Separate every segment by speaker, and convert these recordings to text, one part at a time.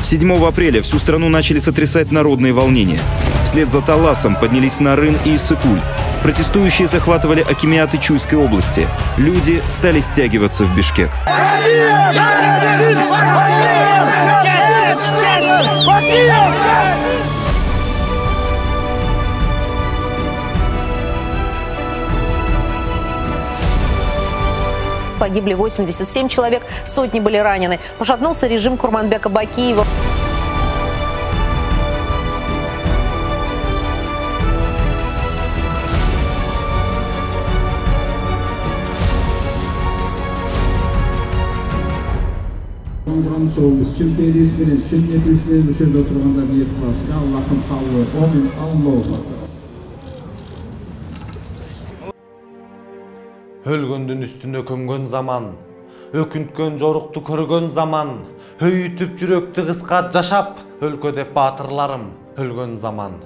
Speaker 1: 7 апреля всю страну начали сотрясать народные волнения. Вслед за Таласом поднялись Нарын и Иссык-Куль. Протестующие захватывали акимиаты Чуйской области. Люди стали стягиваться в Бишкек.
Speaker 2: Погибли 87 человек, сотни были ранены. Пошатнулся режим Курманбека Бакиева.
Speaker 3: Өлгөндүн үстүнө көмгөн заман, өкүнткөн жорукту көргөн заман, өйүтүп жүрөктү кыска жашап, өлкө деп баатырларым өлгөн заман.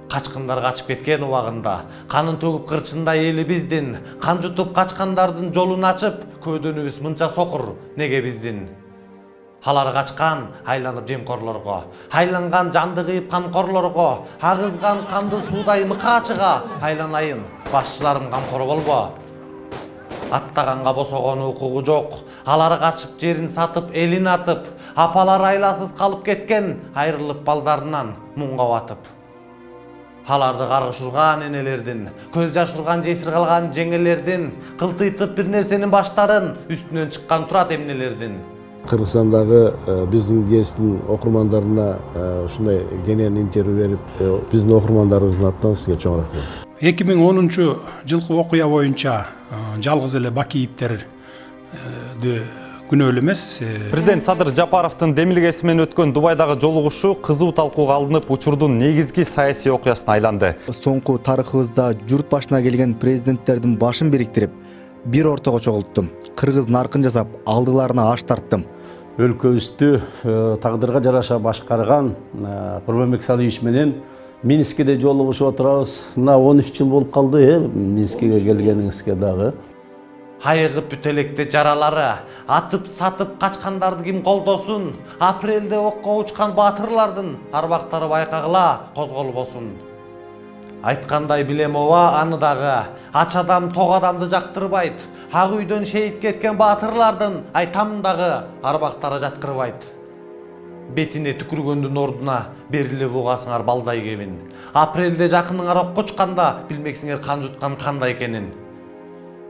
Speaker 3: Качкындар качып кеткен убагында, канын төгүп кырчында эли биздин, кан жутуп качкандардын жолун ачып, көөдөнүбүз мынча сокур неге биздин. Алар качкан айланып жемкорлорго, айланган жанды кыйып канкорлорго, агызган канды суудай мыкаачыга айланайын, башчыларым камкор болбо. Аттаганга босогон укугу жок, алар качып жерин сатып, элин атып, апалар айласыз калып кеткен, айрылып балдарынан муңга батып. Аларды каргышурган энелердин, көз жашырган жесир калган жеңелердин, кылтыйтып бир нерсенин баштарын, үстүнөн чыккан турат эмнелердин.
Speaker 4: Кыргызстандагы биздин гезиттин окурмандарына ушундай кенен интервью берип, биздин окурмандарыбыздын атынан сизге чоң рахмат.
Speaker 5: 2010-жылкы окуя боюнча жалгыз эле Бакиевтерди күнөөлүү эмес.
Speaker 6: Президент Садыр Жапаровдун демилгеси менен өткөн Дубайдагы жолугушуу кызуу талкууга алынып, учурдун негизги саясий окуясына айланды.
Speaker 7: Соңку тарыхыбызда журт башына келген президенттердин башын бириктирип, бир ортого чогулттум. Кыргыз наркын жасап, алдыларына аш тарттым.
Speaker 8: Өлкөбүздү тагдырга жараша башкарган Курманбек Салиевич менен Минскиде жолугушуп отурабыз. Мына 13 жыл болуп калды, Минскиге келгениңизге дагы.
Speaker 3: Айыгып бүтөлекте жаралары, атып сатып качкандарды ким колдосун, апрелде окко учкан баатырлардын арбактары байкагыла козголбосун. Айткандай билем ова аны дагы, ач адам тог адамды жактырбайт, ак үйдөн шейит кеткен баатырлардын айтам дагы арбактары жаткырбайт. Бетине түкүргөндүн ордуна бериле бугасыңар балдай кебин. Апрелде жакыныңар окко учканда билмексиңер кан жуткан кандай экенин.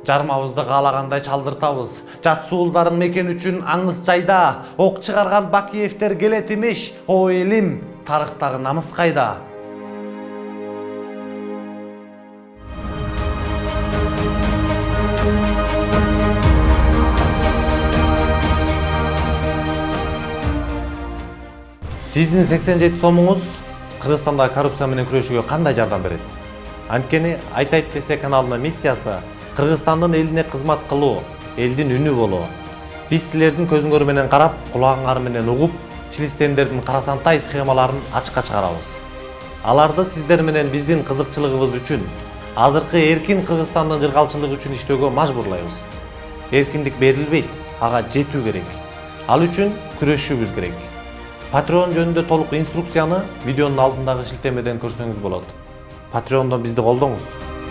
Speaker 3: Жармабызды каалагандай чалдыртабыз. Жат суулдарың мекен үчүн аңыз жайда, ок чыгарган Бакиевтер келет имиш, о элим, тарыхтагы намыс кайда? Сиздин 87 сомуңуз Кыргызстанда коррупция менен күрөшүүгө кандай жардам берет? Анткени Айтайт ТС каналынын миссиясы Кыргызстандын элине кызмат кылуу, элдин үнү болуу. Биз силердин көзүңөр менен карап, кулагыңар менен угуп, чилистендердин карасантай схемаларын ачыкка чыгарабыз. Аларды сиздер менен биздин кызыкчылыгыбыз үчүн, азыркы эркин Кыргызстандын жыргалчылыгы үчүн иштөөгө мажбурлайбыз. Эркиндик берилбейт, ага жетүү керек. Ал үчүн күрөшүүбүз керек. Patreon жөнүндө толук инструкцияны видеонун алдындагы шилтемеден көрсөңүз болот. Patreon'дон бизди колдоңуз.